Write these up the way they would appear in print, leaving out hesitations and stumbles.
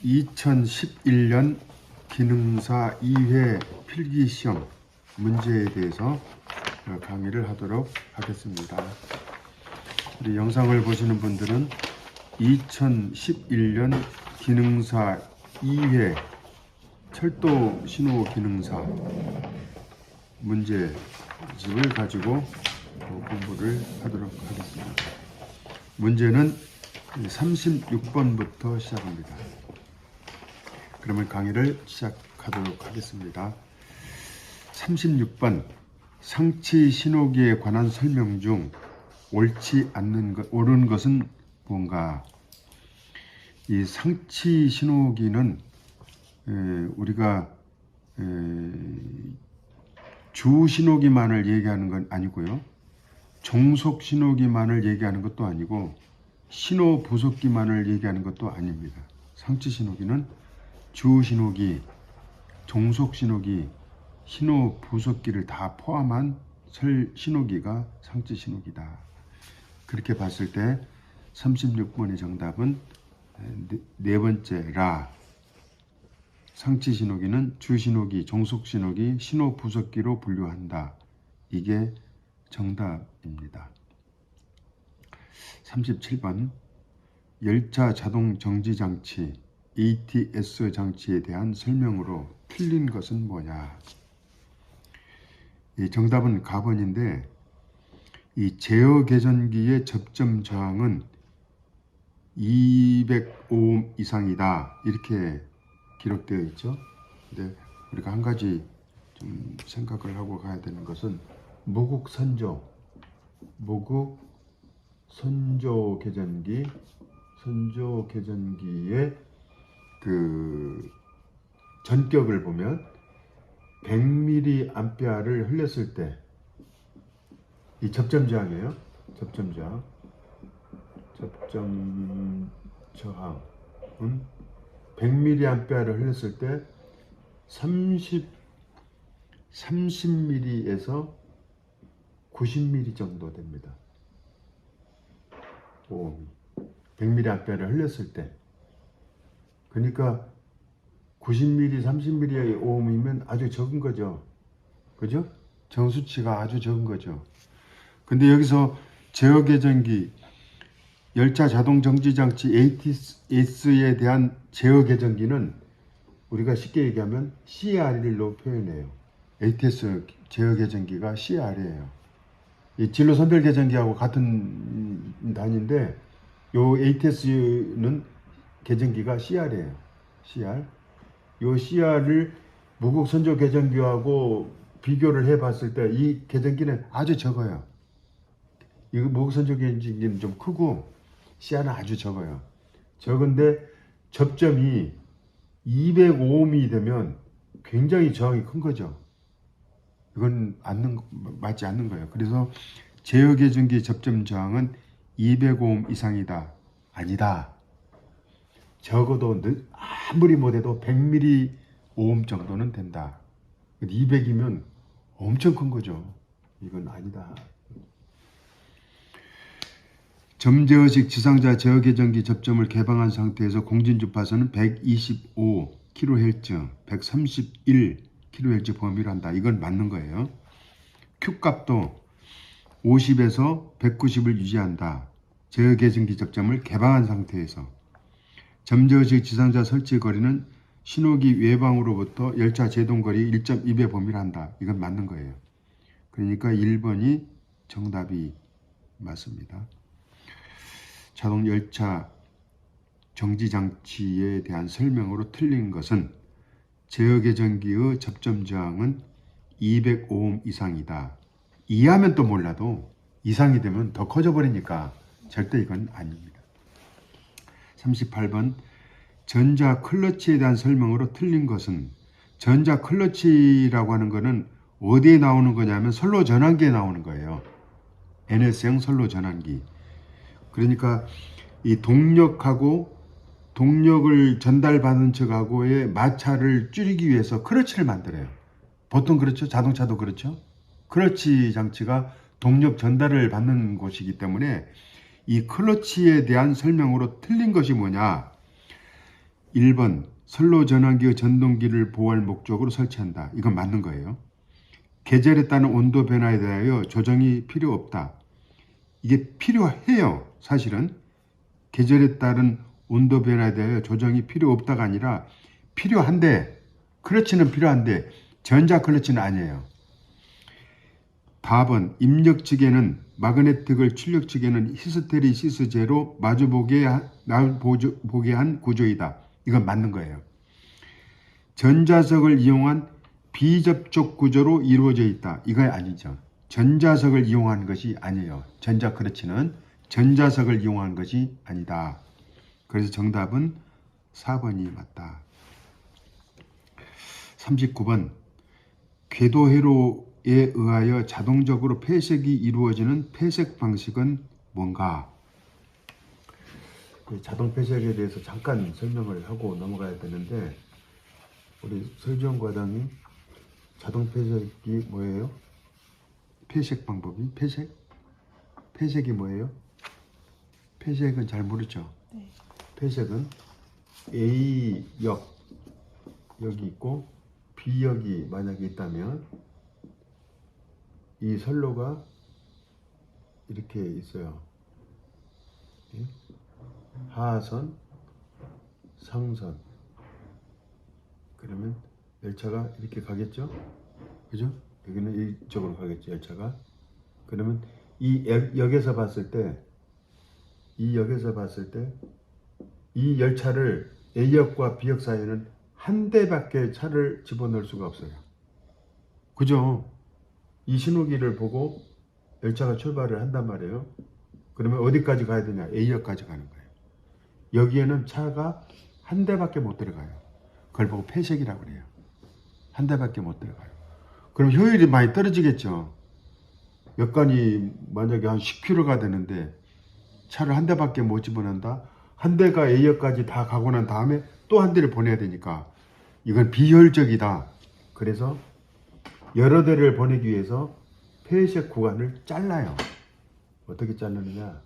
2011년 기능사 2회 필기시험 문제에 대해서 강의를 하도록 하겠습니다. 우리 영상을 보시는 분들은 2011년 기능사 2회 철도 신호 기능사 문제집을 가지고 공부를 하도록 하겠습니다. 문제는 36번부터 시작합니다. 그러면 강의를 시작하도록 하겠습니다. 36번 상치 신호기에 관한 설명 중 옳지 않는 것, 옳은 것은 뭔가? 이 상치 신호기는 우리가 주 신호기만을 얘기하는 건 아니고요. 종속 신호기만을 얘기하는 것도 아니고 신호 부속기만을 얘기하는 것도 아닙니다. 상치 신호기는 주 신호기, 종속 신호기, 신호 부속기를 다 포함한 신호기가 상치 신호기다. 그렇게 봤을 때 36번의 정답은 네 번째 라. 상치 신호기는 주 신호기, 종속 신호기, 신호 부속기로 분류한다. 이게 정답입니다. 37번 열차 자동 정지 장치 ATS 장치에 대한 설명으로 틀린 것은 뭐냐? 이 정답은 가번인데 이 제어 계전기의 접점 저항은 205옴 이상이다. 이렇게 기록되어 있죠. 근데 우리가 한 가지 좀 생각을 하고 가야 되는 것은 모국 선조 계전기의 그 전격을 보면 100mA를 흘렸을 때 이 접점 저항이에요. 접점 저항은 100mA를 흘렸을 때 30mm에서 90mm 정도 됩니다. 100mA를 흘렸을 때. 그러니까 90mm, 30mm의 오음이면 아주 적은 거죠. 그죠? 정수치가 아주 적은 거죠. 근데 여기서 제어 계전기, 열차 자동 정지 장치 ATS에 대한 제어 계전기는 우리가 쉽게 얘기하면 CR로 표현해요. ATS 제어 계전기가 CR이에요. 이 진로 선별 계전기하고 같은 단위인데 요 ATS는 계전기가 CR이에요. CR. 요 CR을 무국 선조 계전기하고 비교를 해봤을 때 이 계전기는 아주 적어요. 이 무국 선조 계전기는 좀 크고 CR은 아주 적어요. 적은데 접점이 205옴이 되면 굉장히 저항이 큰 거죠. 이건 맞지 않는 거예요. 그래서 제어 계전기 접점 저항은 205옴 이상이다. 아니다. 적어도 아무리 못해도 100mAh 정도는 된다. 200이면 엄청 큰 거죠. 이건 아니다. 점제어식 지상자 제어 계전기 접점을 개방한 상태에서 공진 주파수는 125kHz, 131kHz 범위로 한다. 이건 맞는 거예요. Q 값도 50에서 190을 유지한다. 제어 계전기 접점을 개방한 상태에서. 점제어식 지상자 설치 거리는 신호기 외방으로부터 열차 제동거리 1.2배 범위를 한다. 이건 맞는 거예요. 그러니까 1번이 정답이 맞습니다. 자동 열차 정지 장치에 대한 설명으로 틀린 것은 제어 계전기의 접점 저항은 205옴 이상이다. 이하면 또 몰라도 이상이 되면 더 커져 버리니까 절대 이건 아닙니다. 38번 전자 클러치에 대한 설명으로 틀린 것은 전자 클러치라고 하는 거는 어디에 나오는 거냐면 선로 전환기에 나오는 거예요. NS형 선로 전환기. 그러니까 이 동력을 전달받은 척하고의 마찰을 줄이기 위해서 클러치를 만들어요. 보통 그렇죠. 자동차도 그렇죠. 클러치 장치가 동력 전달을 받는 곳이기 때문에 이 클러치에 대한 설명으로 틀린 것이 뭐냐? 1번 선로 전환기의 전동기를 보호할 목적으로 설치한다. 이건 맞는 거예요. 계절에 따른 온도 변화에 대하여 조정이 필요 없다. 이게 필요해요. 사실은 계절에 따른 온도 변화에 대하여 조정이 필요 없다가 아니라 필요한데, 클러치는 필요한데 전자 클러치는 아니에요. 답은 입력 측에는 마그네틱을 출력 측에는 히스테리시스제로 마주보게 한 구조이다. 이건 맞는 거예요. 전자석을 이용한 비접촉 구조로 이루어져 있다. 이건 아니죠. 전자석을 이용한 것이 아니에요. 전자 클러치는 전자석을 이용한 것이 아니다. 그래서 정답은 4번이 맞다. 39번 궤도 회로에 의하여 자동적으로 폐색이 이루어지는 폐색 방식은 뭔가? 자동 폐색에 대해서 잠깐 설명을 하고 넘어가야 되는데, 우리 설지원 과장님 자동 폐색이 뭐예요? 폐색 방법이? 폐색이 뭐예요? 폐색은 잘 모르죠? 네. 폐색은 A역 여기 있고 B역이 만약에 있다면 이 선로가 이렇게 있어요. 하선, 상선. 그러면 열차가 이렇게 가겠죠? 그죠? 여기는 이쪽으로 가겠죠, 열차가. 그러면 이 역에서 봤을 때, 이 열차를 A역과 B역 사이에는 한 대밖에 차를 집어넣을 수가 없어요. 그죠? 이 신호기를 보고 열차가 출발을 한단 말이에요. 그러면 어디까지 가야 되냐? A역까지 가는 거예요. 여기에는 차가 한 대밖에 못 들어가요. 그걸 보고 폐색이라고 그래요. 한 대밖에 못 들어가요. 그럼 효율이 많이 떨어지겠죠. 역간이 만약에 한 10km가 되는데 차를 한 대밖에 못 집어넣는다. 한 대가 A역까지 다 가고 난 다음에 또 한 대를 보내야 되니까 이건 비효율적이다. 그래서 여러 대를 보내기 위해서 폐색 구간을 잘라요. 어떻게 자르느냐?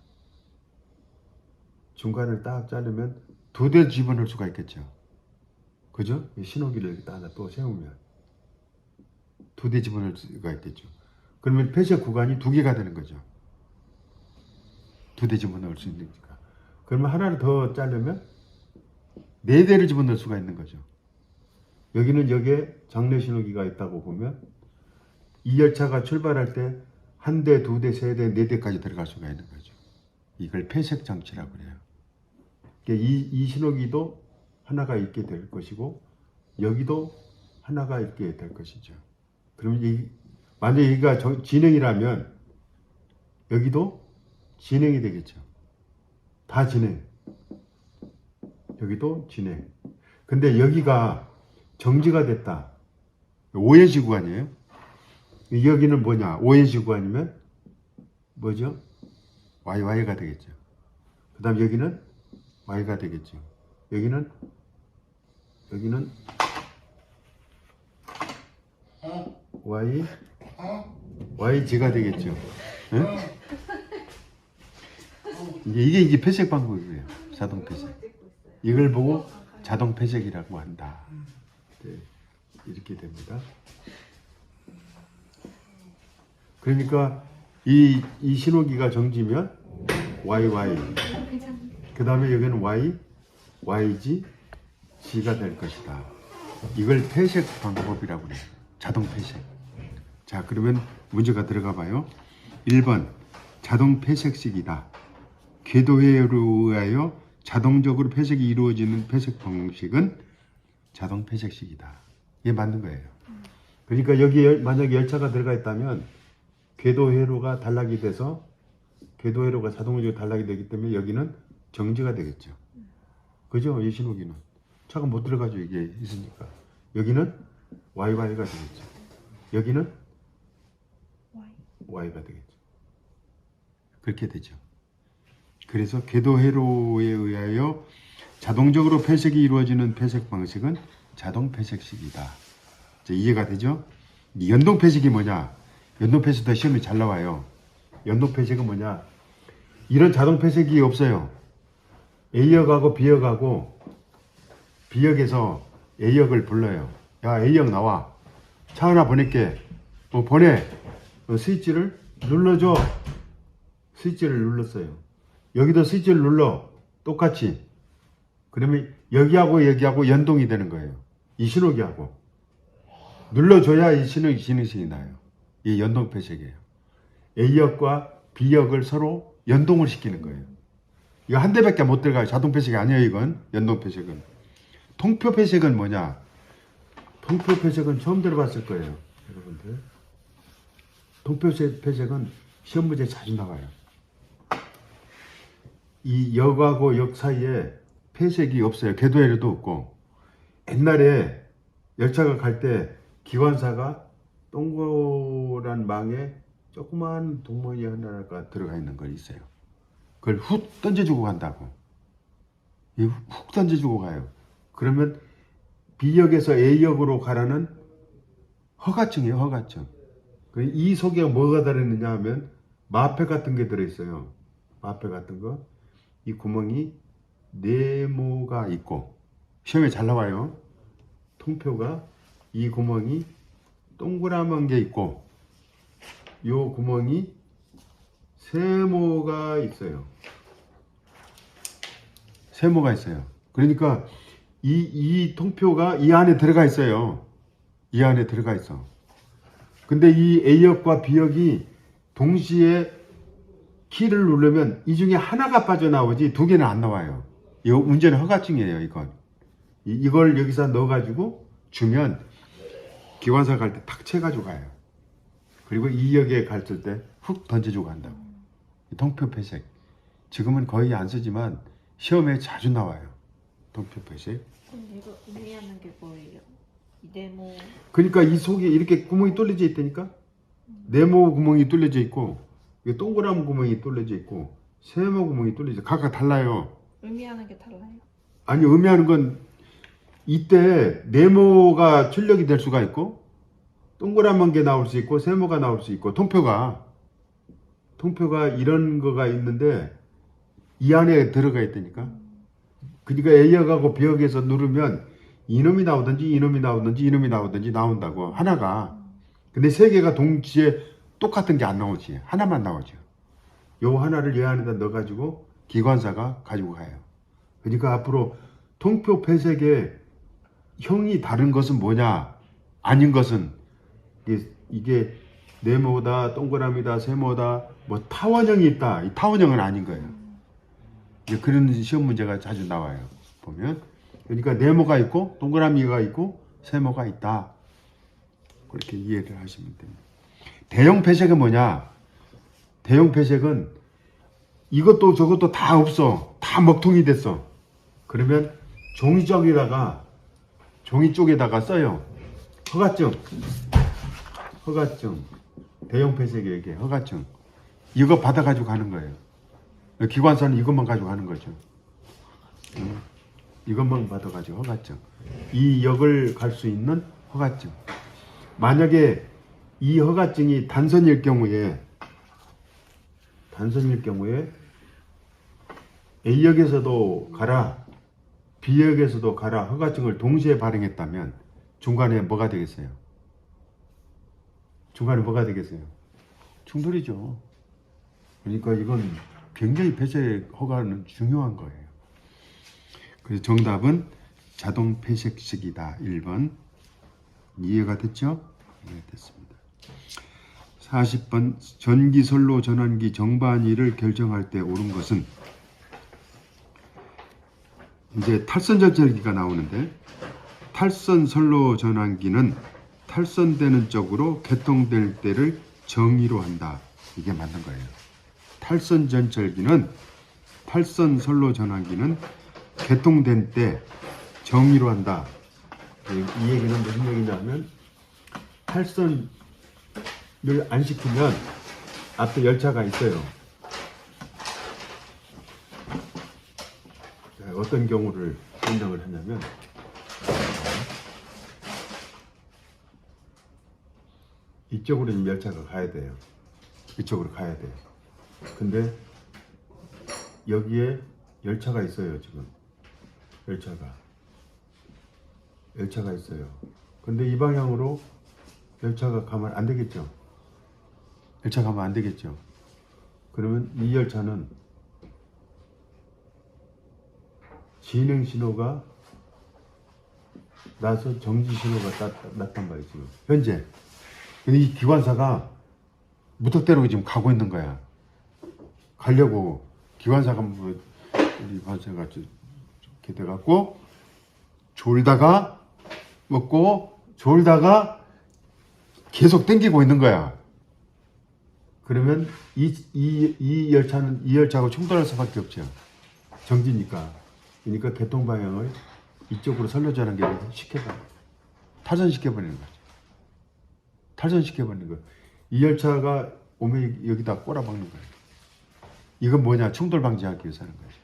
중간을 딱 자르면 두 대 집어넣을 수가 있겠죠. 그죠? 신호기를 이렇게 딱 또 세우면 두 대 집어넣을 수가 있겠죠. 그러면 폐색 구간이 두 개가 되는 거죠. 두 대 집어넣을 수 있으니까. 그러면 하나를 더 자르면 네 대를 집어넣을 수가 있는 거죠. 여기에 장내 신호기가 있다고 보면 이 열차가 출발할 때 한 대, 두 대, 세 대, 네 대까지 들어갈 수가 있는 거죠. 이걸 폐색 장치라고 그래요. 이 신호기도 하나가 있게 될 것이고 여기도 하나가 있게 될 것이죠. 그러면 만약에 여기가 진행이라면 여기도 진행이 되겠죠. 다 진행. 여기도 진행. 근데 여기가 정지가 됐다. 오해지 구간이에요. 여기는 뭐냐? 오해지 구간이면 뭐죠? YY가 되겠죠. 그 다음 여기는 Y가 되겠죠. 여기는 YG가 되겠죠. 응? 이게 폐색 방법이에요. 자동 폐색. 이걸 보고 자동 폐색이라고 한다. 네, 이렇게 됩니다. 그러니까 이 신호기가 정지면 YY. 그 다음에 여기는 YG, G가 될 것이다. 이걸 폐색 방법이라고 해요. 자동 폐색. 자, 그러면 문제가 들어가 봐요. 1번 자동 폐색식이다. 궤도 회로에 의하여 자동적으로 폐색이 이루어지는 폐색 방식은 자동 폐색식이다. 이게 맞는 거예요. 그러니까 여기에 만약에 열차가 들어가 있다면 궤도 회로가 단락이 돼서 궤도 회로가 자동적으로 단락이 되기 때문에 여기는 정지가 되겠죠. 그죠? 이 신호기는 차가 못 들어가죠. 이게 있으니까. 여기는 YY가 되겠죠. 여기는 Y가 되겠죠. 그렇게 되죠. 그래서 궤도 회로에 의하여 자동적으로 폐색이 이루어지는 폐색 방식은 자동 폐색식이다. 이해가 되죠? 연동 폐색이 뭐냐? 연동 폐색도 시험에 잘 나와요. 연동 폐색은 뭐냐? 이런 자동 폐색이 없어요. A역하고 B역하고 B역에서 A역을 불러요. 야, A역 나와. 차 하나 보낼게. 보내. 스위치를 눌러줘. 스위치를 눌렀어요. 여기도 스위치를 눌러. 똑같이. 그러면 여기하고 여기하고 연동이 되는 거예요. 이 신호기하고. 눌러줘야 이 신호식이 나요. 이 연동 표식이에요. A역과 B역을 서로 연동을 시키는 거예요. 이거 한 대밖에 못 들어가요. 자동 표식이 아니에요, 이건. 연동 표식은. 통표 표식은 뭐냐? 통표 표식은 처음 들어봤을 거예요, 여러분들. 통표 표식은 시험 문제에 자주 나와요. 이 역하고 역 사이에 표식이 없어요. 궤도에도 없고. 옛날에 열차가 갈 때 기관사가 동그란 망에 조그만 동머니 하나가 들어가 있는 거 있어요. 그걸 훅 던져주고 간다고. 훅 던져주고 가요. 그러면 B역에서 A역으로 가라는 허가증이에요. 허가증. 이 속에 뭐가 들어있느냐 하면 마패 같은 게 들어있어요. 마패 같은 거. 이 구멍이 네모가 있고 시험에 잘 나와요. 통표가 이 구멍이 동그라만 게 있고 요 구멍이 세모가 있어요. 세모가 있어요. 그러니까 이 통표가 이 안에 들어가 있어요. 이 안에 들어가 있어. 근데 이 A역과 B역이 동시에 키를 누르면 이 중에 하나가 빠져나오지 두 개는 안 나와요. 이거 운전 허가증이에요, 이건. 이걸 여기서 넣어가지고 주면 기관사 갈 때 탁 채가지고 가요. 그리고 이 역에 갔을 때 훅 던져주고 간다고. 통표 표식. 지금은 거의 안 쓰지만 시험에 자주 나와요. 통표 표식. 이거 의미하는 게 뭐예요? 이 네모. 그러니까 이 속에 이렇게 구멍이 뚫려져 있다니까? 네모 구멍이 뚫려져 있고, 동그란 구멍이 뚫려져 있고, 세모 구멍이 뚫려져. 각각 달라요. 의미하는 게 달라요? 아니, 의미하는 건 이때 네모가 출력이 될 수가 있고, 동그란 게 나올 수 있고, 세모가 나올 수 있고, 통표가 이런 거가 있는데, 이 안에 들어가 있다니까? 그러니까 A역하고 B역에서 누르면 이놈이 나오든지 이놈이 나오든지 이놈이 나오든지 나온다고 하나가. 근데 세 개가 동시에 똑같은 게 안 나오지. 하나만 나오죠. 요 하나를 얘 안에다 넣어가지고 기관사가 가지고 가요. 그러니까 앞으로 통표 표색의 형이 다른 것은 뭐냐? 아닌 것은 이게 네모다, 동그라미다, 세모다, 뭐 타원형이 있다. 이 타원형은 아닌 거예요. 그런 시험 문제가 자주 나와요. 보면. 그러니까 네모가 있고 동그라미가 있고 세모가 있다. 그렇게 이해를 하시면 됩니다. 대형 폐색은 뭐냐? 대형 폐색은 이것도 저것도 다 없어. 다 먹통이 됐어. 그러면 종이 쪽에다가 써요. 허가증. 대형 폐색에게 허가증. 이거 받아가지고 가는 거예요. 기관사는 이것만 가지고 가는 거죠. 이것만 받아가지고 허가증. 이 역을 갈 수 있는 허가증. 만약에 이 허가증이 단선일 경우에 A역에서도 가라, B역에서도 가라 허가증을 동시에 발행했다면 중간에 뭐가 되겠어요? 충돌이죠. 그러니까 이건 굉장히 폐색 허가는 중요한 거예요. 그래서 정답은 자동 폐색식이다. 1번. 이해가 됐죠? 네, 됐습니다. 40번 전기 선로 전환기 정반이를 결정할 때 옳은 것은, 이제 탈선 전철기가 나오는데, 탈선 선로 전환기는 탈선되는 쪽으로 개통될 때를 정의로 한다. 이게 맞는 거예요. 탈선 선로 전환기는 개통된 때 정의로 한다. 이 얘기는 무슨 얘기냐면, 탈선을 안 시키면 앞에 열차가 있어요. 어떤 경우를 설명을 하냐면, 이쪽으로 지금 열차가 가야 돼요. 이쪽으로 가야 돼요. 근데 여기에 열차가 있어요. 지금 열차가 열차가 있어요. 근데 이 방향으로 열차가 가면 안 되겠죠. 열차 가면 안 되겠죠. 그러면 이 열차는 진행 신호가 나서 정지 신호가 났단 말이에요. 지금 현재. 근데 이 기관사가 무턱대로 지금 가고 있는 거야. 가려고 기관사가 뭐 우리 관사가 이렇게 돼갖고 졸다가 먹고 졸다가 계속 땡기고 있는 거야. 그러면 이 열차는 이 열차하고 충돌할 수밖에 없죠. 정지니까. 그러니까 개통 방향을 이쪽으로 살려주는 게 시켜봐. 탈선시켜버리는 거죠. 탈선시켜버리는 거예요. 이 열차가 오면 여기다 꼬라박는 거예요. 이건 뭐냐? 충돌 방지하기 위해서 하는 거죠.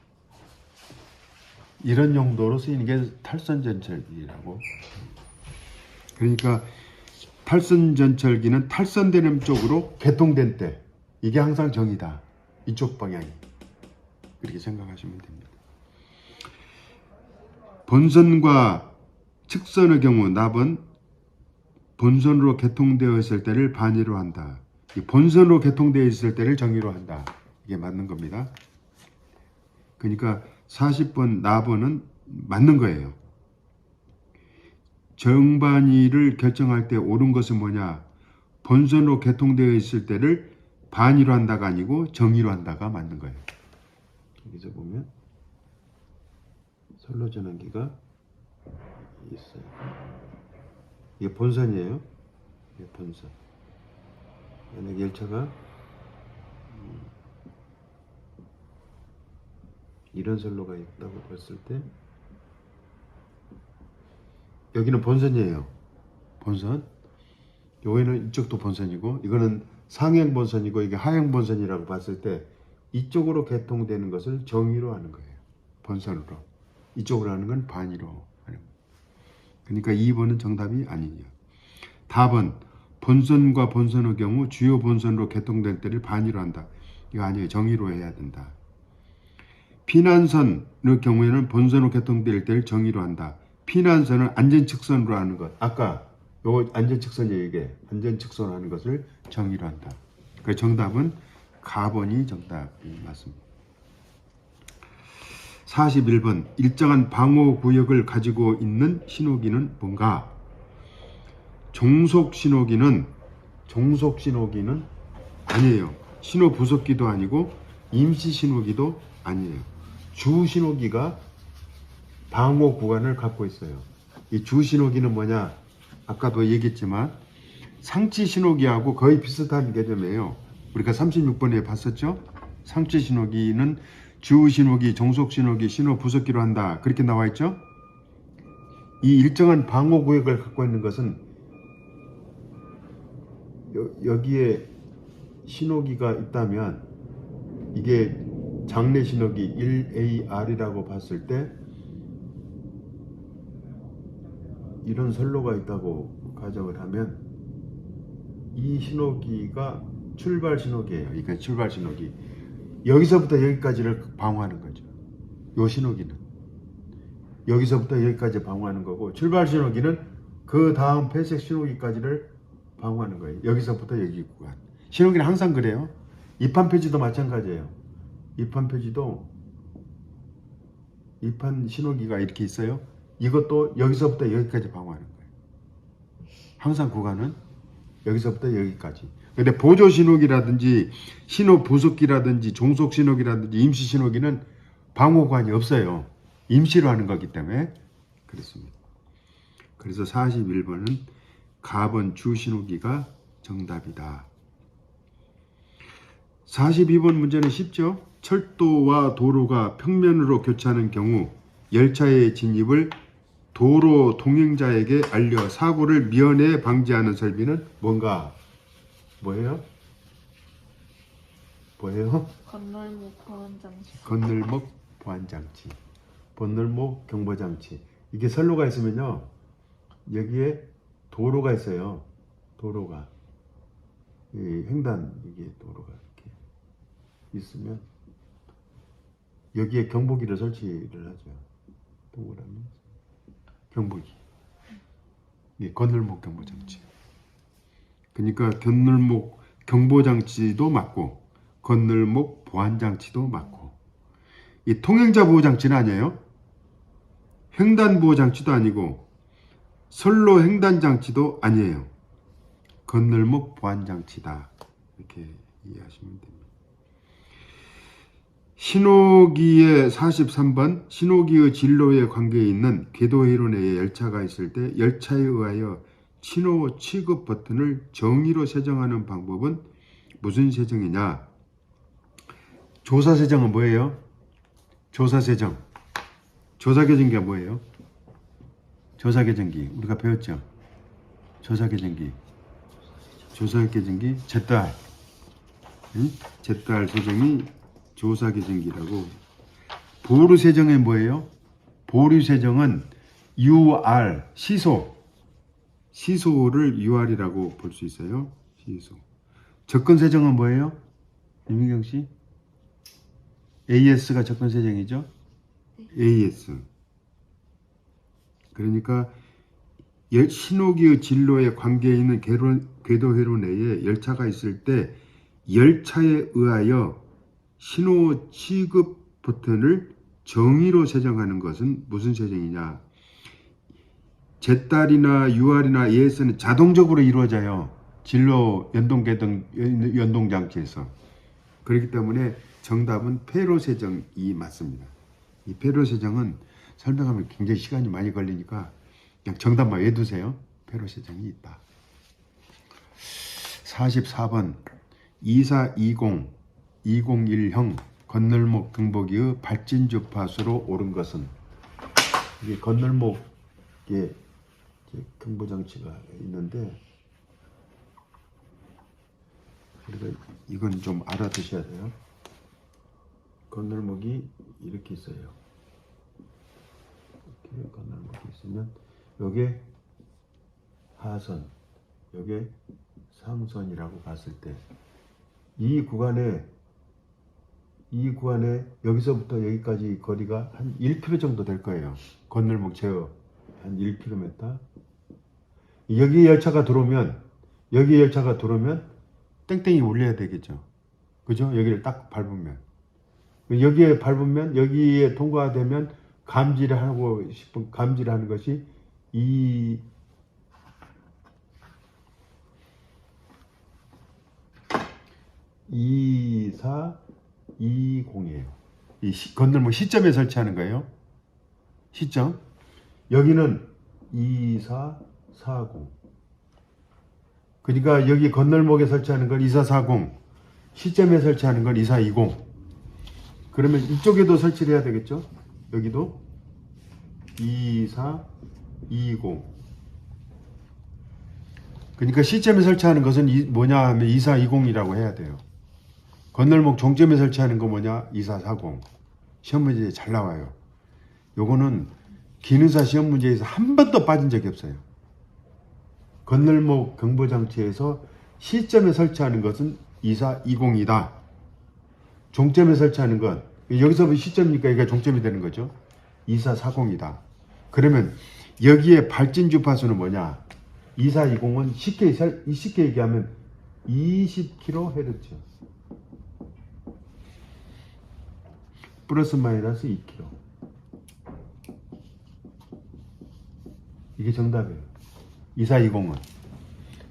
이런 용도로 쓰이는 게 탈선전철기라고. 그러니까 탈선전철기는 탈선되는 쪽으로 개통된 때 이게 항상 정이다. 이쪽 방향이. 그렇게 생각하시면 됩니다. 본선과 측선의 경우 납은 본선으로 개통되어 있을 때를 반의로 한다. 본선으로 개통되어 있을 때를 정의로 한다. 이게 맞는 겁니다. 그러니까 40번 납은 맞는 거예요. 정반의를 결정할 때 옳은 것은 뭐냐? 본선으로 개통되어 있을 때를 반의로 한다가 아니고 정의로 한다가 맞는 거예요. 여기서 보면 선로전환기가 있어요. 이게 본선이에요. 이게 본선. 만약 열차가 이런 선로가 있다고 봤을 때 여기는 본선이에요. 본선. 여기는 이쪽도 본선이고 이거는 상행 본선이고 이게 하행 본선이라고 봤을 때 이쪽으로 개통되는 것을 정의로 하는 거예요. 본선으로. 이쪽으로 하는 건 반의로 하는 거예요. 그러니까 2번은 정답이 아니에요. 답은 본선과 본선의 경우 주요 본선으로 개통될 때를 반의로 한다. 이거 아니에요. 정의로 해야 된다. 피난선의 경우에는 본선으로 개통될 때를 정의로 한다. 피난선은 안전측선으로 하는 것. 아까 요거 안전측선이에요. 이게 안전측선으로 하는 것을 정의로 한다. 그 정답은 가번이 정답이 맞습니다. 41번 일정한 방호구역을 가지고 있는 신호기는 뭔가? 종속신호기는 아니에요. 신호부속기도 아니고 임시신호기도 아니에요. 주신호기가 방호구간을 갖고 있어요. 이 주신호기는 뭐냐? 아까도 얘기했지만 상치신호기하고 거의 비슷한 개념이에요. 우리가 36번에 봤었죠? 상치신호기는 주신호기, 종속신호기, 신호부속기로 한다. 그렇게 나와 있죠? 이 일정한 방호구역을 갖고 있는 것은 여기에 신호기가 있다면 이게 장내 신호기 1AR이라고 봤을 때 이런 선로가 있다고 가정을 하면 이 신호기가 출발 신호기예요. 이게 출발 신호기. 여기서부터 여기까지를 방어하는 거죠. 요 신호기는 여기서부터 여기까지 방어하는 거고 출발 신호기는 그 다음 폐색 신호기까지를 방어하는 거예요. 여기서부터 여기 구간. 신호기는 항상 그래요. 입판 표지도 마찬가지예요. 입판 표지도 입판 신호기가 이렇게 있어요. 이것도 여기서부터 여기까지 방어하는 거예요. 항상 구간은 여기서부터 여기까지. 근데 보조 신호기라든지 신호 부속기라든지 종속 신호기라든지 임시 신호기는 방호관이 없어요. 임시로 하는 거기 때문에 그렇습니다. 그래서 41번은 가번 주 신호기가 정답이다. 42번 문제는 쉽죠? 철도와 도로가 평면으로 교차하는 경우 열차의 진입을 도로 동행자에게 알려 사고를 미연에 방지하는 설비는 뭔가? 뭐예요? 건널목 보안장치. 건널목 보안장치, 건널목 경보장치. 이게 선로가 있으면요, 여기에 도로가 있어요. 도로가 이 횡단 이게 도로가 이렇게 있으면 여기에 경보기를 설치를 하죠. 동그라미 경보기. 이 건널목 경보장치. 그러니까 건널목 경보장치도 맞고 건널목 보안장치도 맞고 이 통행자 보호장치는 아니에요. 횡단보호장치도 아니고 선로 횡단장치도 아니에요. 건널목 보안장치다. 이렇게 이해하시면 됩니다. 신호기의 43번 신호기의 진로에 관계에 있는 궤도회로 내에 열차가 있을 때 열차에 의하여 신호 취급 버튼을 정의로 세정하는 방법은 무슨 세정이냐? 조사 세정은 뭐예요? 조사 세정. 조사 계정기가 뭐예요? 조사 계정기. 우리가 배웠죠? 조사 계정기. 조사 계정기 ZR. 응? ZR 세정이 조사 계정기라고. 보류 세정은 뭐예요? 보류 세정은 UR 시소를 UR이라고 볼 수 있어요. 시소. 접근 세정은 뭐예요? 임민경 씨? AS가 접근 세정이죠? AS. 그러니까 신호기의 진로에 관계에 있는 궤도회로 내에 열차가 있을 때 열차에 의하여 신호 취급 버튼을 정의로 세정하는 것은 무슨 세정이냐? ZR이나 UR이나 AS는 자동적으로 이루어져요. 진로 연동 장치에서. 그렇기 때문에 정답은 회로 세정이 맞습니다. 이 회로 세정은 설명하면 굉장히 시간이 많이 걸리니까 그냥 정답만 외두세요. 회로 세정이 있다. 44번 2420 201형 건널목 경보기의 발진 주파수로 오른 것은 이게 건널목에 경보장치가 있는데 우리가 이건 좀 알아두셔야 돼요. 건널목이 이렇게 있어요. 이렇게 건널목이 있으면 요게 하선, 요게 상선이라고 봤을 때 이 구간에 여기서부터 여기까지 거리가 한 1km 정도 될 거예요. 건널목 제어 한 1km. 여기 열차가 들어오면 땡땡이 울려야 되겠죠. 그죠? 여기를 딱 밟으면 여기에 밟으면 여기에 통과되면 감지를 하는 것이 이 2420이에요. 이 건널목 시점에 설치하는 거예요. 시점. 여기는 2440. 그러니까 여기 건널목에 설치하는 건 2440. 시점에 설치하는 건 2420. 그러면 이쪽에도 설치를 해야 되겠죠? 여기도 2420. 그러니까 시점에 설치하는 것은 뭐냐 하면 2420이라고 해야 돼요. 건널목 종점에 설치하는 거 뭐냐? 2440. 시험 문제에 잘 나와요. 요거는 기능사 시험 문제에서 한 번도 빠진 적이 없어요. 건널목 경보장치에서 시점에 설치하는 것은 2420이다. 종점에 설치하는 건 여기서 시점이니까 여기가 종점이 되는 거죠. 2440이다. 그러면 여기에 발진 주파수는 뭐냐? 2420은 쉽게 얘기하면 20kHz. 플러스 마이너스 2km. 이게 정답이에요. 2420은.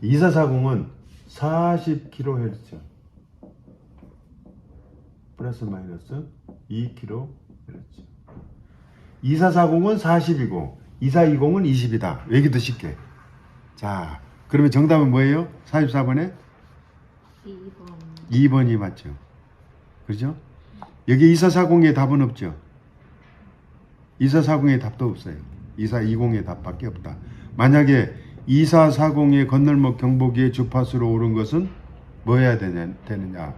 2440은 40kHz. 플러스 마이너스 2kHz. 2440은 40이고 2420은 20이다. 여기도 쉽게. 자, 그러면 정답은 뭐예요? 44번에? 2번이 맞죠. 그죠? 여기 2440의 답은 없죠. 2440의 답도 없어요. 2420의 답밖에 없다. 만약에 2440의 건널목 경보기의 주파수로 오른 것은 뭐 해야 되느냐?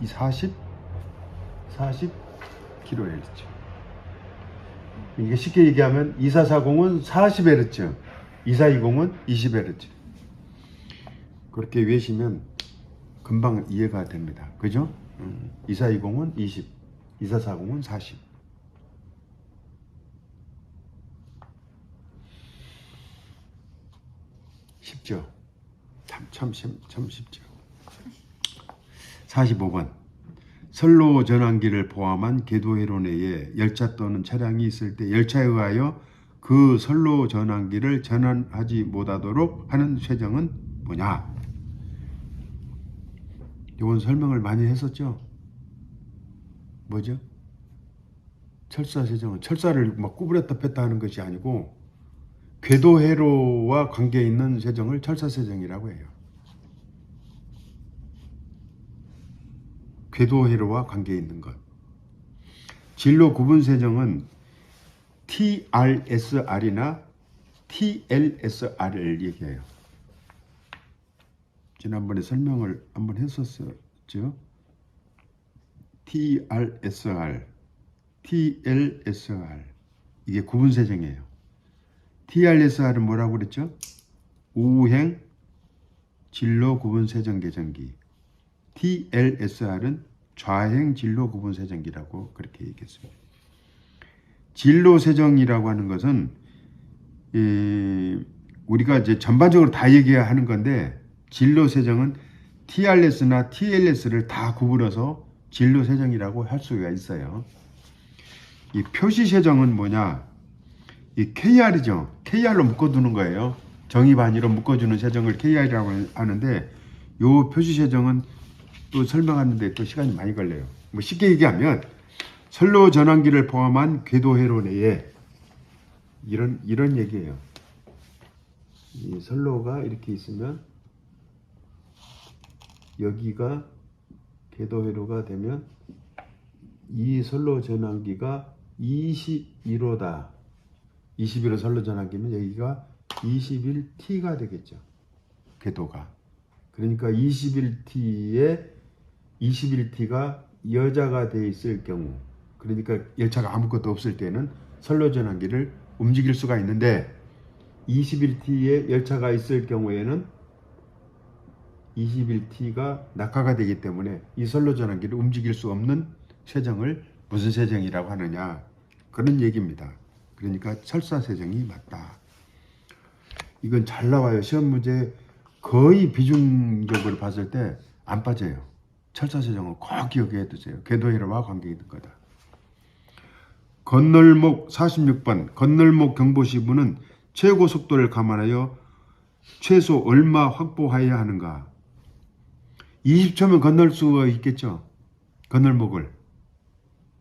이 40kHz. 이게 쉽게 얘기하면 2440은 40Hz, 2420은 20Hz. 그렇게 외우시면 금방 이해가 됩니다. 그죠? 2420은 20, 2440은 40. 쉽죠. 참 쉽죠. 45번. 선로 전환기를 포함한 궤도회로 내에 열차 또는 차량이 있을 때 열차에 의하여 그 선로 전환기를 전환하지 못하도록 하는 쇠정은 뭐냐? 이건 설명을 많이 했었죠. 뭐죠? 철사 쇠정은 철사를 막 구부렸다 뺐다 하는 것이 아니고 궤도회로와 관계 있는 쇠정을 철사 쇠정이라고 해요. 궤도회로와 관계 있는 것. 진로 구분 쇠정은 TRSR이나 TLSR을 얘기해요. 지난번에 설명을 한번 했었죠. TRSR, TLSR 이게 구분 쇠정이에요. TRSR은 뭐라고 그랬죠? 우행 진로 구분 쇠정 계정기. TLSR은 좌행 진로 구분 쇠정기라고 그렇게 얘기했습니다. 진로 쇠정이라고 하는 것은 우리가 이제 전반적으로 다 얘기하는 건데 진로 쇠정은 TRS나 TLS를 다 구분해서 진로 쇠정이라고 할 수가 있어요. 이 표시 쇠정은 뭐냐? 이 KR이죠. KR로 묶어두는 거예요. 정의 반의로 묶어주는 쇠정을 KR이라고 하는데 요 표시 쇠정은 또 설명하는데 또 시간이 많이 걸려요. 뭐 쉽게 얘기하면 선로 전환기를 포함한 궤도회로 내에 이런 얘기예요. 이 선로가 이렇게 있으면 여기가 궤도회로가 되면 이 선로 전환기가 21호다. 21호 선로 전환기면 여기가 21T가 되겠죠. 궤도가. 그러니까 21T가 여자가 돼 있을 경우, 그러니까 열차가 아무것도 없을 때는 선로 전환기를 움직일 수가 있는데 21T에 열차가 있을 경우에는 21T가 낙하가 되기 때문에 이 선로 전환기를 움직일 수 없는 쇠정을 무슨 쇠정이라고 하느냐, 그런 얘기입니다. 그러니까 철사 쇠정이 맞다. 이건 잘 나와요. 시험 문제 거의 비중적으로 봤을 때 안 빠져요. 철사 쇠정은 꼭 기억해 두세요. 궤도회로와 관계 있는 거다. 건널목 46번 건널목 경보시부는 최고 속도를 감안하여 최소 얼마 확보해야 하는가? 20초면 건널 수가 있겠죠. 건널목을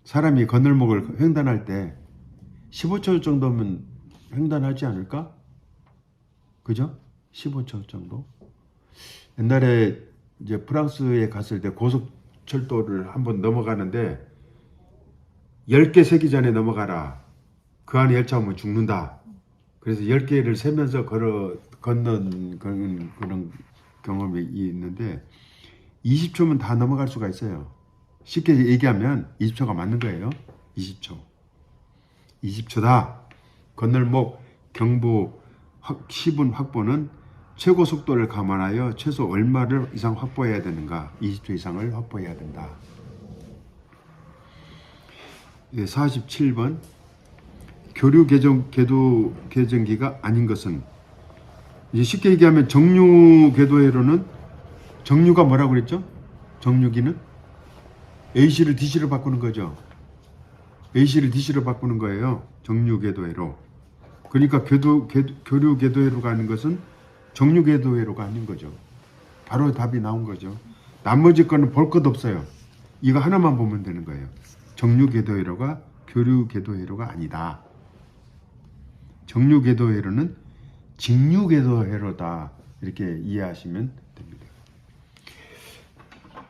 사람이 건널목을 횡단할 때 15초 정도면 횡단하지 않을까? 그죠? 15초 정도. 옛날에 이제 프랑스에 갔을 때 고속철도를 한번 넘어가는데 10개 세기 전에 넘어가라. 그 안에 열차 오면 죽는다. 그래서 10개를 세면서 건넌 그런 경험이 있는데 20초면 다 넘어갈 수가 있어요. 쉽게 얘기하면 20초가 맞는 거예요. 20초. 20초다. 건널목 경보 시분 확보는 최고 속도를 감안하여 최소 얼마를 이상 확보해야 되는가? 20초 이상을 확보해야 된다. 47번 교류 궤도 개정기가 아닌 것은, 이제 쉽게 얘기하면 정류 궤도회로는 정류가 뭐라고 그랬죠? 정류기는 AC를 DC로 바꾸는 거죠. AC를 DC로 바꾸는 거예요. 정류 궤도회로. 그러니까 교류 궤도회로가 아닌 것은 정류 궤도회로가 아닌 거죠. 바로 답이 나온 거죠. 나머지 거는 볼 것 없어요. 이거 하나만 보면 되는 거예요. 정류 궤도회로가 교류 궤도회로가 아니다. 정류 궤도회로는 직류 궤도회로다. 이렇게 이해하시면 됩니다.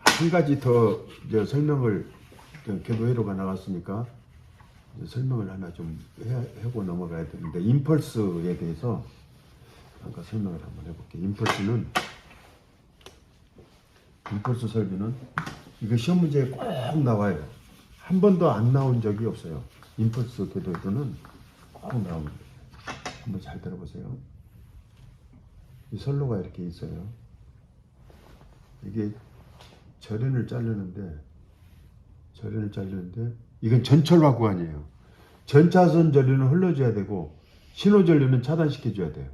한 가지 더 설명을, 궤도회로가 나왔으니까 설명을 하나 좀 하고 넘어가야 되는데, 임펄스에 대해서 잠깐 설명을 한번 해볼게요. 임펄스 설비는 이거 시험 문제에 꼭 나와요. 한 번도 안 나온 적이 없어요. 임펄스 궤도회로는 꼭 나옵니다. 한번 잘 들어보세요. 이 선로가 이렇게 있어요. 이게 절연을 자르는데 이건 전철화 구간이에요. 전차선 전류는 흘러줘야 되고 신호 전류는 차단시켜줘야 돼요.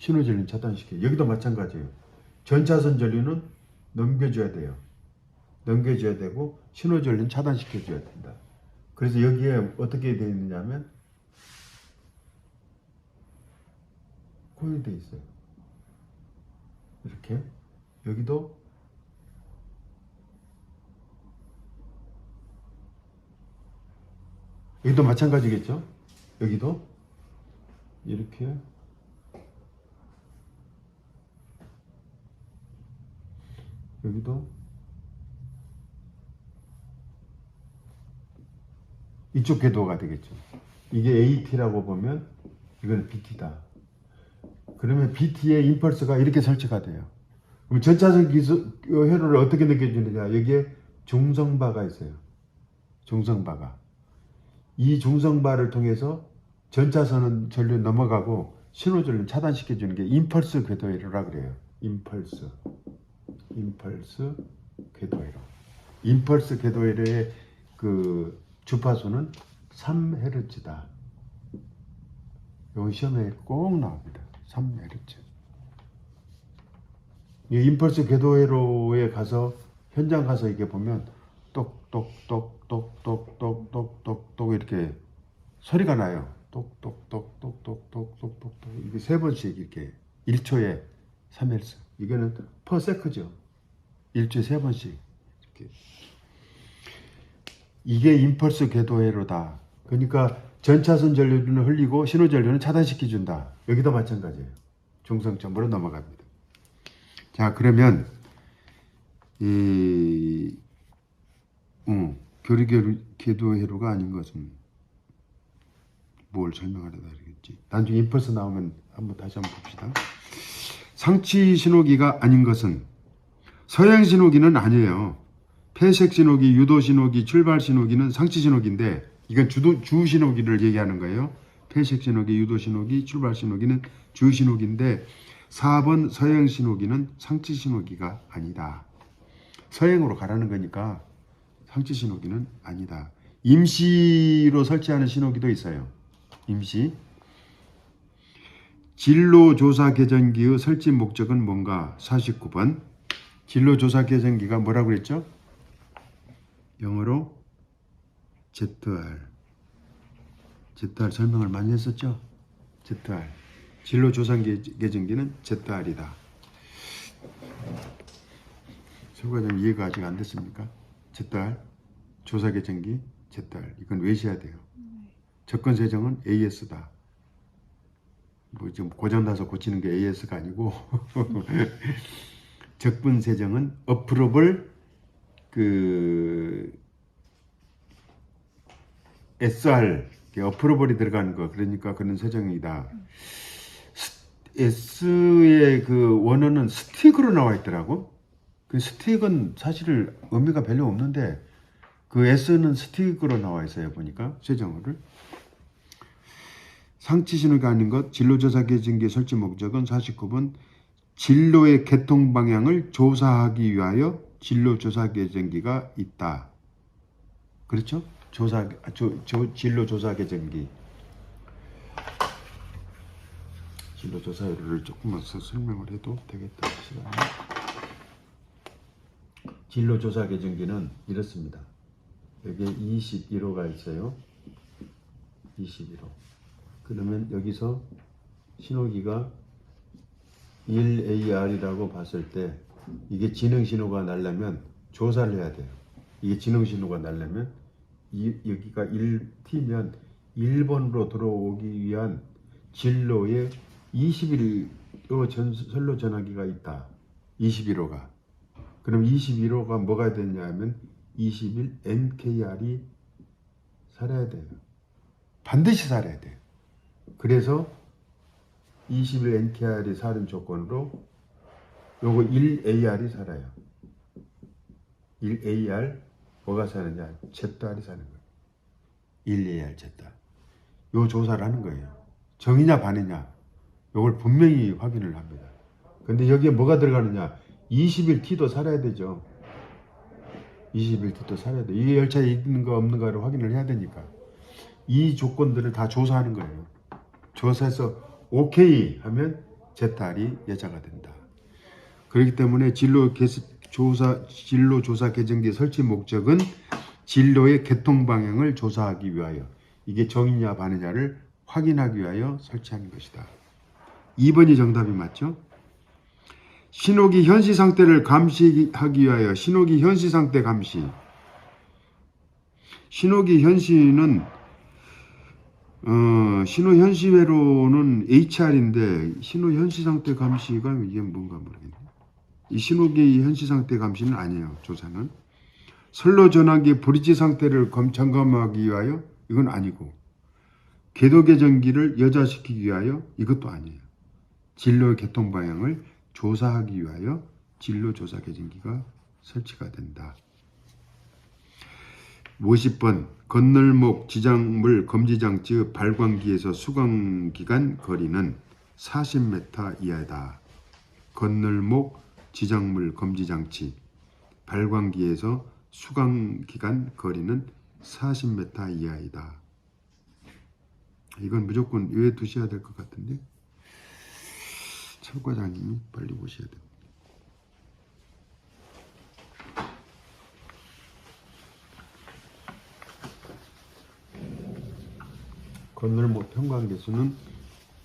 신호전류 차단시켜. 여기도 마찬가지예요. 전차선 전류는 넘겨줘야 돼요. 넘겨줘야 되고 신호전류는 차단시켜줘야 된다. 그래서 여기에 어떻게 되어 있느냐 하면 코일이 되어 있어요. 이렇게 여기도 마찬가지겠죠? 여기도 이렇게 여기도 이쪽 궤도가 되겠죠. 이게 AT라고 보면 이건 BT다. 그러면 BT의 임펄스가 이렇게 설치가 돼요. 그럼 전차선 회로를 어떻게 느껴지느냐? 여기에 중성바가 있어요. 중성바가. 이 중성바를 통해서 전차선은 전류 넘어가고 신호전류 차단시켜주는 게 임펄스 궤도회로라 그래요. 임펄스 궤도회로. 임펄스 궤도회로의 그 주파수는 3Hz다. 이건 시험에 꼭 나옵니다. 3Hz. 이 임펄스 궤도회로에 가서 현장 가서 이게 보면 똑똑똑똑똑똑똑똑똑 이렇게 소리가 나요. 똑똑똑똑똑똑똑똑 이게 세 번씩 이렇게 1초에 3Hz. 이거는 per sec죠. 1초에 세 번씩 이렇게. 이게 임펄스 궤도회로다. 그러니까 전차선 전류는 흘리고 신호 전류는 차단시켜준다. 여기도 마찬가지예요. 중성점으로 넘어갑니다. 자, 그러면 이 교리 궤도회로가 아닌 것은 뭘 설명하려다 그러겠지. 나중에 임펄스 나오면 다시 한번 봅시다. 상치 신호기가 아닌 것은 서행 신호기는 아니에요. 폐색 신호기, 유도 신호기, 출발 신호기는 상치 신호기인데 이건 주 신호기를 얘기하는 거예요. 폐색 신호기, 유도 신호기, 출발 신호기는 주 신호기인데 4번 서행 신호기는 상치 신호기가 아니다. 서행으로 가라는 거니까 상치 신호기는 아니다. 임시로 설치하는 신호기도 있어요. 임시. 진로조사 계전기의 설치 목적은 뭔가? 49번. 진로조사 계전기가 뭐라고 그랬죠? 영어로 ZR. ZR 설명을 많이 했었죠? ZR. 진로조사 계전기는 ZR이다. 설과점 이해가 아직 안 됐습니까? ZR. 조사 계전기 ZR. 이건 외셔야 돼요. 접근 세정은 AS다. 뭐 지금 고장나서 고치는 게 AS가 아니고 접근 세정은 어프로벌 그 SR 어프로벌이 들어가는 거. 그러니까 그런 세정이다. S의 그 원어는 스틱으로 나와 있더라고. 그 스틱은 사실 의미가 별로 없는데 그 S는 스틱으로 나와 있어요. 보니까 세정어를. 상치 신호가 아닌 것, 진로조사 계전기 설치 목적은 49번 진로의 개통 방향을 조사하기 위하여 진로조사 계전기가 있다. 그렇죠? 진로조사 계전기. 진로조사를 조금만 설명을 해도 되겠다. 진로조사 계전기는 이렇습니다. 여기에 21호가 있어요. 21호. 그러면 여기서 신호기가 1AR이라고 봤을 때 이게 진행 신호가 나려면 조사를 해야 돼요. 이게 진행 신호가 나려면 여기가 1T면 1번으로 들어오기 위한 진로에 21호 선로 전화기가 있다. 21호가. 그럼 21호가 뭐가 되냐면 21 NKR이 살아야 돼요. 반드시 살아야 돼요. 그래서 21 NKR이 사는 조건으로 요거 1AR이 살아요. 1AR 뭐가 사느냐? ZR이 사는 거예요. 1AR ZR. 요 조사를 하는 거예요. 정이냐 반이냐? 요걸 분명히 확인을 합니다. 근데 여기에 뭐가 들어가느냐? 21T도 살아야 되죠. 21T도 살아야 돼. 이 열차에 있는가 없는가를 확인을 해야 되니까. 이 조건들을 다 조사하는 거예요. 조사해서 오케이 하면 제탈이 여자가 된다. 그렇기 때문에 진로 조사 개정기 설치 목적은 진로의 개통 방향을 조사하기 위하여, 이게 정의냐 반의냐를 확인하기 위하여 설치하는 것이다. 2번이 정답이 맞죠? 신호기 현시 상태를 감시하기 위하여, 신호기 현시 상태 감시. 신호기 현시는 신호 현시회로는 HR인데 신호 현시 상태 감시가 이게 뭔가 모르겠네. 이 신호기 현시 상태 감시는 아니에요. 조사는 선로 전환기 브릿지 상태를 점검하기 위하여, 이건 아니고, 궤도 개정기를 여자시키기 위하여, 이것도 아니에요. 진로 개통 방향을 조사하기 위하여 진로 조사 개정기가 설치가 된다. 50번 건널목 지장물 검지 장치의 발광기에서 수광기간 거리는 40m 이하다. 건널목 지장물 검지 장치 발광기에서 수광기간 거리는 40m 이하이다. 이건 무조건 외워두셔야 될 것 같은데, 철과장님이 빨리 보셔야 됩니다. 건널목 평광계수는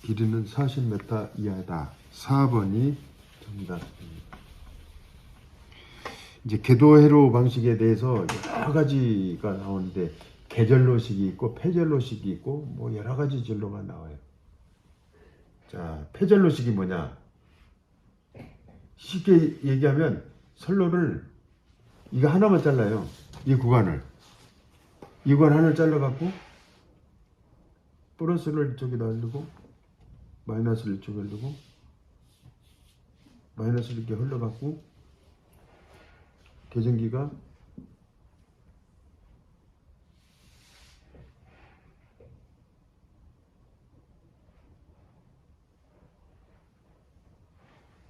길이는 40m 이하다. 4번이 정답입니다. 이제 궤도회로 방식에 대해서 여러 가지가 나오는데, 계절로식이 있고 폐절로식이 있고 뭐 여러 가지 진로가 나와요. 자, 폐절로식이 뭐냐? 쉽게 얘기하면 선로를 이거 하나만 잘라요. 이 구간 하나를 잘라갖고 플러스를 이쪽에다 흘리고 마이너스를 이쪽에 흘리고 마이너스를 이렇게 흘러갖고 개정기가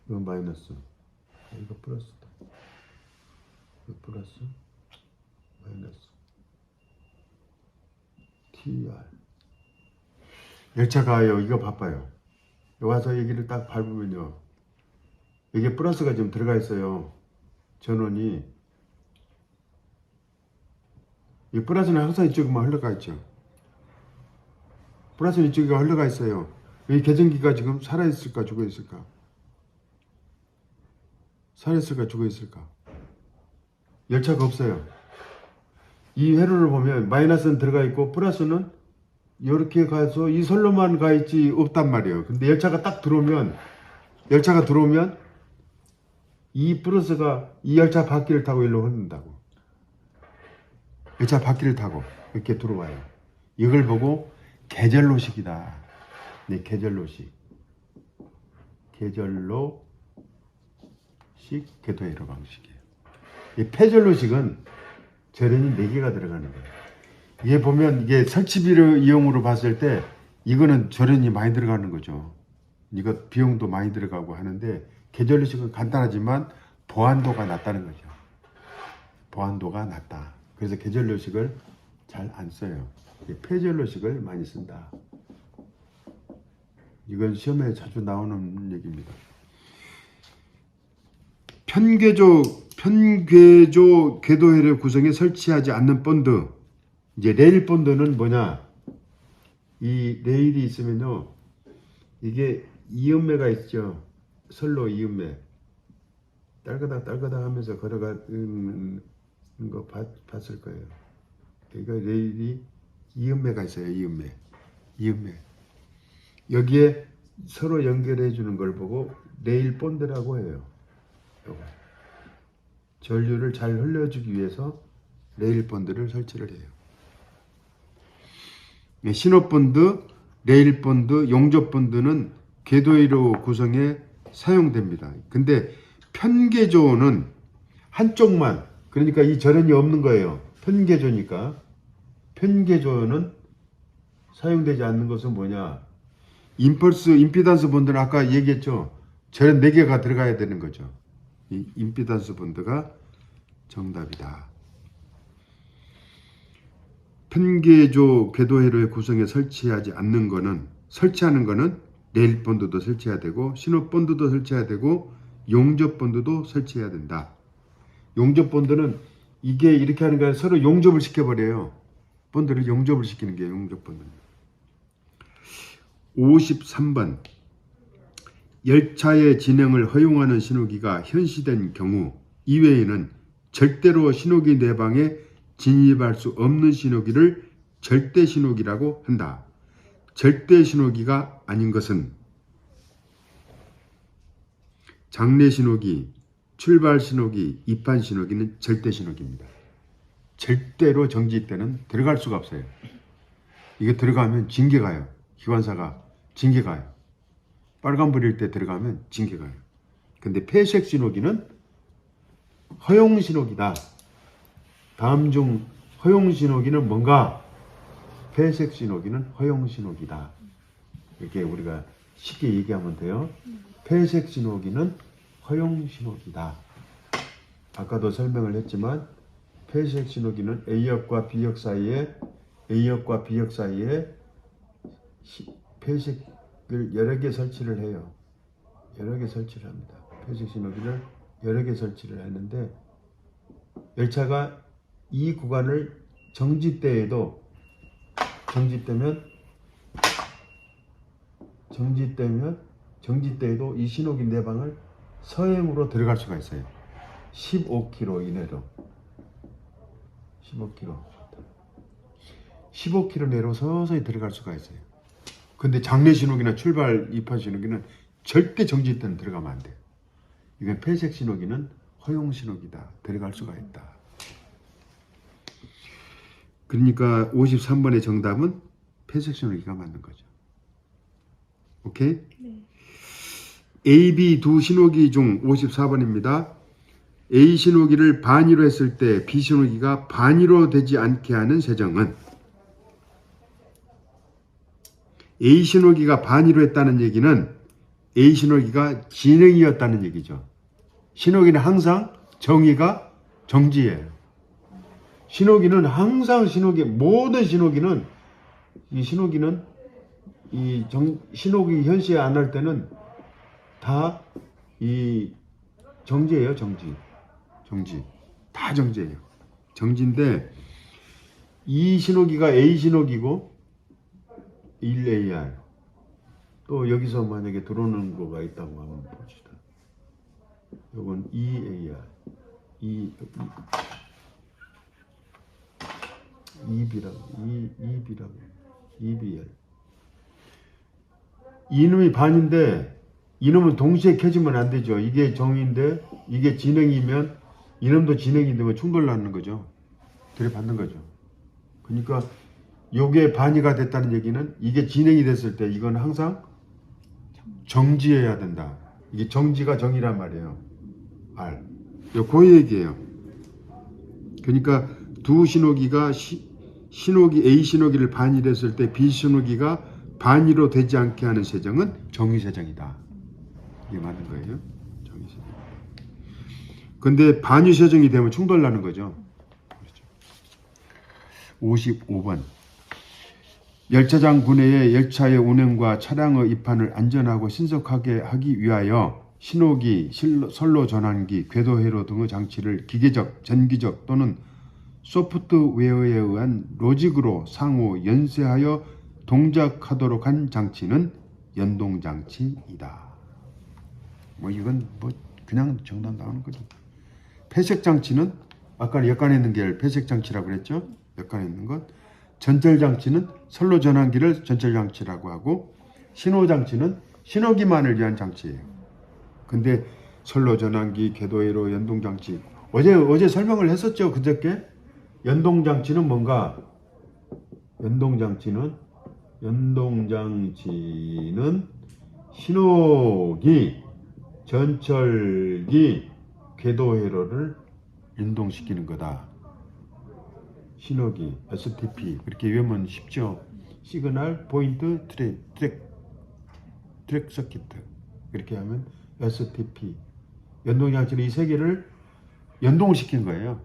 이건 마이너스, 이거 플러스다. 이거 플러스, 마이너스, TR. 열차가요. 이거 바빠요. 와서 여기를 딱 밟으면요, 여기에 플러스가 좀 들어가 있어요. 전원이. 이 플러스는 항상 이쪽에만 흘러가 있죠. 플러스는 이쪽에 흘러가 있어요. 이 개정기가 지금 살아있을까 죽어 있을까? 살아있을까 죽어 있을까? 열차가 없어요. 이 회로를 보면 마이너스는 들어가 있고 플러스는 이렇게 가서 이 선로만 가 있지 없단 말이에요. 근데 열차가 들어오면 이 플러스가 이 열차 바퀴를 타고 일로 흐른다고. 열차 바퀴를 타고 이렇게 들어와요. 이걸 보고 계절로식이다. 네, 계절로식 궤도회로 방식이에요. 이 폐절로식은 절연이 4개가 들어가는 거예요. 이게 보면 이게 설치비를 이용으로 봤을 때 이거는 절연이 많이 들어가는 거죠. 이거 비용도 많이 들어가고 하는데, 계절로식은 간단하지만 보안도가 낮다는 거죠. 보안도가 낮다. 그래서 계절로식을 잘 안 써요. 폐절로식을 많이 쓴다. 이건 시험에 자주 나오는 얘기입니다. 편궤조 궤도회로 구성에 설치하지 않는 본드. 이제 레일 본드는 뭐냐? 이 레일이 있으면요, 이게 이음매가 있죠. 선로 이음매. 딸그닥 하면서 걸어가는 거 봤을 거예요. 그러니까 레일이 이음매가 있어요. 이음매. 여기에 서로 연결해 주는 걸 보고 레일 본드라고 해요. 전류를 잘 흘려주기 위해서 레일 본드를 설치를 해요. 신호 본드, 레일 본드, 용접 본드는 궤도회로 구성에 사용됩니다. 근데 편궤조는 한쪽만, 그러니까 이 절연이 없는 거예요. 편궤조니까. 편궤조는 사용되지 않는 것은 뭐냐? 임피던스 본드는 아까 얘기했죠. 절연 4개가 들어가야 되는 거죠. 이 임피던스 본드가 정답이다. 편궤조 궤도회로의 구성에 설치하는 거는 레일 본드도 설치해야 되고 신호 본드도 설치해야 되고 용접 본드도 설치해야 된다. 용접 본드는 이게 이렇게 하는 거야. 서로 용접을 시켜버려요. 본드를 용접을 시키는 게 용접 본드입니다. 53번 열차의 진행을 허용하는 신호기가 현시된 경우 이외에는 절대로 신호기 내방에 진입할 수 없는 신호기를 절대 신호기라고 한다. 절대 신호기가 아닌 것은 장내 신호기, 출발 신호기, 입판 신호기는 절대 신호기입니다. 절대로 정지 때는 들어갈 수가 없어요. 이게 들어가면 징계 가요. 기관사가 징계 가요. 빨간불일 때 들어가면 징계 가요. 근데 폐색 신호기는 허용 신호기다. 다음 중 허용 신호기는 뭔가? 폐색 신호기는 허용 신호기다. 이렇게 우리가 쉽게 얘기하면 돼요. 폐색 신호기는 허용 신호기다. 아까도 설명을 했지만 폐색 신호기는 A역과 B역 사이에 폐색을 여러 개 설치를 해요. 여러 개 설치를 합니다. 폐색 신호기를 여러 개 설치를 하는데 열차가 이 구간을 정지되면 정지때에도 이 신호기 내방을 서행으로 들어갈 수가 있어요. 15km 이내로 15km 내로 서서히 들어갈 수가 있어요. 근데 장내 신호기나 출발 입판 신호기는 절대 정지때는 들어가면 안 돼요. 이건 폐색 신호기는 허용 신호기다. 들어갈 수가 있다. 그러니까 53번의 정답은 폐색 신호기가 맞는 거죠. 오케이? 네. A, B 두 신호기 중 54번입니다. A 신호기를 반의로 했을 때 B 신호기가 반의로 되지 않게 하는 세정은 A 신호기가 반의로 했다는 얘기는 A 신호기가 진행이었다는 얘기죠. 신호기는 항상 정의가 정지예요. 신호기는 항상 모든 신호기는 신호기 현시에 안 할 때는 다 이 정지예요. 정지. 다 정지예요. 정지인데 이 신호기가 A 신호기고 1AR 또 여기서 만약에 들어오는 거가 있다고 한번 봅시다. 요건 2AR 2BR 이놈이 반인데 이놈은 동시에 켜지면 안 되죠. 이게 정인데 이게 진행이면 이놈도 진행이 되면 충돌 나는 거죠. 들이받는 거죠. 그러니까 요게 반의가 됐다는 얘기는 이게 진행이 됐을 때 이건 항상 정지해야 된다. 이게 정지가 정이란 말이에요. R. 그 얘기예요. 그러니까 두 신호기가 신호기 A 신호기를 반의됐을 때 B 신호기가 반의로 되지 않게 하는 세정은 정의세정이다. 이게 맞는 거예요. 정의세정. 근데 반의세정이 되면 충돌 나는 거죠. 55번. 열차장 구내에 열차의 운행과 차량의 입판을 안전하고 신속하게 하기 위하여 신호기, 선로 전환기, 궤도 회로 등의 장치를 기계적, 전기적 또는 소프트웨어에 의한 로직으로 상호 연쇄하여 동작하도록 한 장치는 연동장치이다. 이건 그냥 정답 나오는 거죠. 폐색장치는 아까 역간에 있는 게 폐색장치라고 그랬죠. 역간에 있는 것. 전철장치는 선로 전환기를 전철장치라고 하고 신호장치는 신호기만을 위한 장치예요. 근데 선로 전환기, 궤도회로, 연동장치 어제 설명을 했었죠. 그저께 연동장치는 뭔가? 연동장치는 신호기, 전철기, 궤도회로를 연동시키는 거다. 신호기, STP 그렇게 외우면 쉽죠. 시그널, 포인트, 트랙 서키트 이렇게 하면 STP 연동장치는 이 세 개를 연동을 시킨 거예요.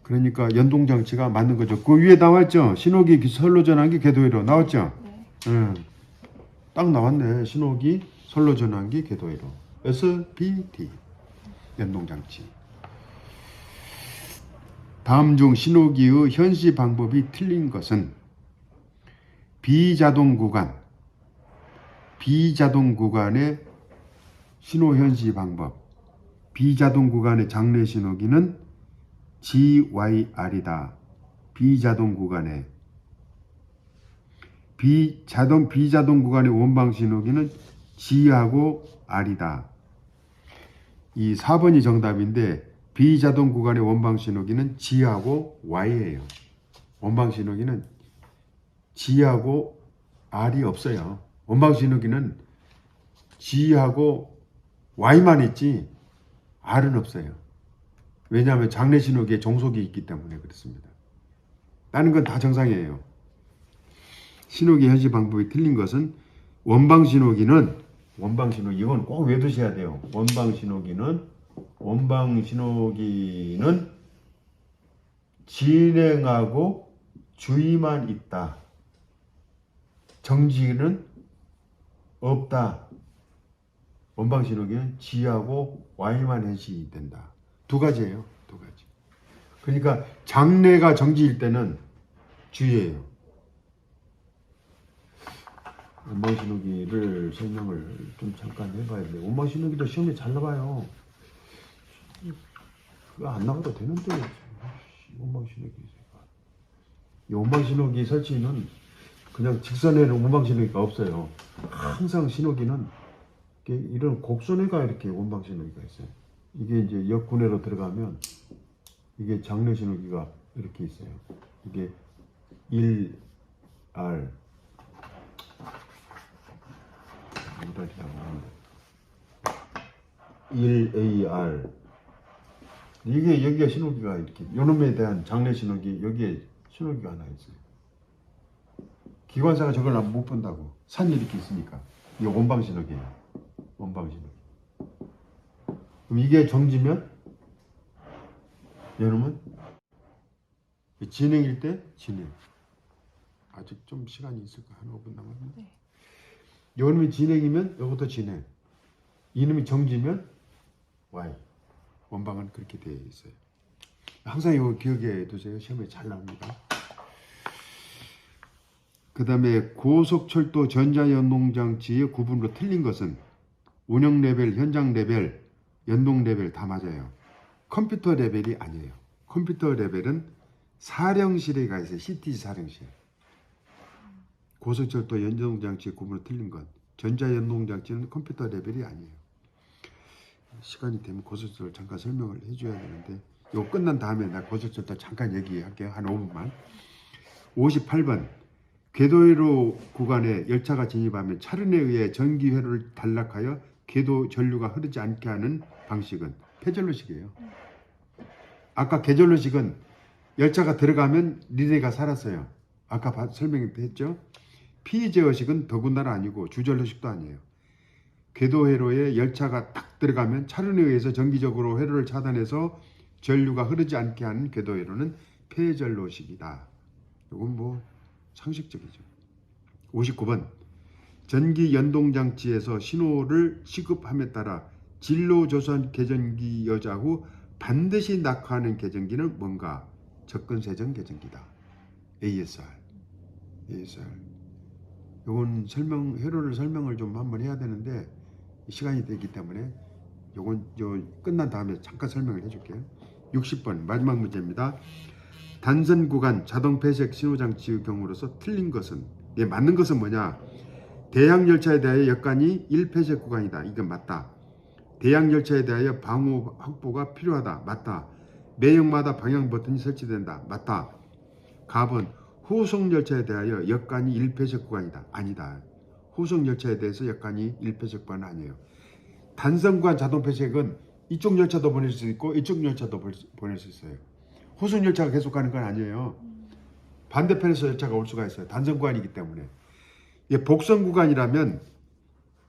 그러니까 연동장치가 맞는 거죠. 그 위에 나왔죠. 신호기, 선로 전환기, 궤도회로 나왔죠. 네. 딱 나왔네. 신호기, 선로 전환기, 궤도회로. SBT 연동장치. 다음 중 신호기의 현시 방법이 틀린 것은 비자동 구간의 신호 현시 방법. 비자동 구간의 장래 신호기는 GYR이다. 비자동 구간의 비자동 구간의 원방 신호기는 G하고 R이다. 이 4번이 정답인데 비자동 구간의 원방 신호기는 G하고 Y예요. 원방 신호기는 G하고 R이 없어요. 원방 신호기는 G하고 Y만 있지 R은 없어요. 왜냐하면 장래 신호기에 종속이 있기 때문에 그렇습니다. 다른 건 다 정상이에요. 신호기 현시 방법이 틀린 것은 원방 신호기는 이건 꼭 외두셔야 돼요. 원방 신호기는 진행하고 주의만 있다. 정지는 없다. 원방 신호기는 G하고 Y만 현시된다. 두 가지예요. 두 가지. 그러니까 장래가 정지일 때는 주의예요. 원방 신호기를 설명을 좀 잠깐 해봐야 돼요. 원방 신호기도 시험에 잘 나와요. 그거 안 나와도 되는데 원방 신호기. 이 원방 신호기 설치는 그냥 직선에는 원방 신호기가 없어요. 항상 신호기는 이런 곡선에가 이렇게 원방 신호기가 있어요. 이게 이제 역군해로 들어가면 이게 장래 신호기가 이렇게 있어요. 이게 1R 1AR 이게 여기가 신호기가 이렇게 요놈에 대한 장래 신호기 여기에 신호기가 하나 있어요. 기관사가 저걸 못 본다고. 산이 이렇게 있으니까. 이게 원방 신호기예요. 원방 신호기. 그럼 이게 정지면 요놈은 진행일 때 진행. 아직 좀 시간이 있을까? 한 5분 남았는데. 네. 요놈이 진행이면 요것도 진행. 이놈이 정지면 Y. 원방은 그렇게 되어 있어요. 항상 이거 기억해 두세요. 시험에 잘 나옵니다. 그 다음에 고속철도 전자연동장치의 구분으로 틀린 것은 운영 레벨, 현장 레벨, 연동 레벨 다 맞아요. 컴퓨터 레벨이 아니에요. 컴퓨터 레벨은 사령실에 가 있어요. CTG 사령실. 고속철도 연동장치의 구분으로 틀린 것. 전자연동장치는 컴퓨터 레벨이 아니에요. 시간이 되면 고속철도 잠깐 설명을 해줘야 되는데 이거 끝난 다음에 나 고속철도 잠깐 얘기할게요. 한 5분만. 58번 궤도회로 구간에 열차가 진입하면 차륜에 의해 전기회로를 단락하여 궤도 전류가 흐르지 않게 하는 방식은 폐전로식이에요. 아까 궤전로식은 열차가 들어가면 리레이가 살았어요. 아까 설명했죠. 피제어식은 더군다나 아니고 주전로식도 아니에요. 궤도회로에 열차가 딱 들어가면 차륜에 의해서 정기적으로 회로를 차단해서 전류가 흐르지 않게 하는 궤도회로는 폐전로식이다. 이건 뭐 상식적이죠. 59번 전기 연동장치에서 신호를 시급함에 따라 진로조선 계전기 여자 후 반드시 낙하하는 계전기는 뭔가? 접근세정 계전기다. ASR. 요건 회로를 설명을 좀 한번 해야 되는데 시간이 되기 때문에 요건 끝난 다음에 잠깐 설명을 해줄게요. 60번 마지막 문제입니다. 단선 구간 자동 폐쇄 신호장치의 경우로서 틀린 것은 맞는 것은 뭐냐? 대형 열차에 대하여 역간이 1폐쇄 구간이다. 이건 맞다. 대형 열차에 대하여 방호 확보가 필요하다. 맞다. 매역마다 방향 버튼이 설치된다. 맞다. 갑은 후속 열차에 대하여 역간이 1폐쇄 구간이다. 아니다. 후속 열차에 대해서 역간이 1폐쇄 구간은 아니에요. 단선 구간 자동 폐쇄는 이쪽 열차도 보낼 수 있고 이쪽 열차도 보낼 수 있어요. 후속 열차가 계속 가는 건 아니에요. 반대편에서 열차가 올 수가 있어요. 단선 구간이기 때문에. 복선 구간이라면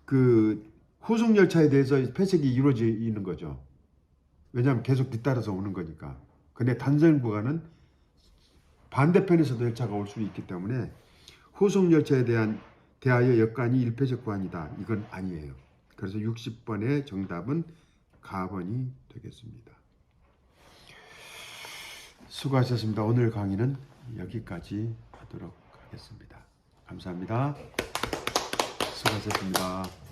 그 후속 열차에 대해서 폐쇄가 이루어지는 거죠. 왜냐하면 계속 뒤따라서 오는 거니까. 근데 단선 구간은 반대편에서도 열차가 올 수 있기 때문에 후속 열차에 대한 대하여 역관이 일패적 관이다. 이건 아니에요. 그래서 60번의 정답은 가번이 되겠습니다. 수고하셨습니다. 오늘 강의는 여기까지 하도록 하겠습니다. 감사합니다. 수고하셨습니다.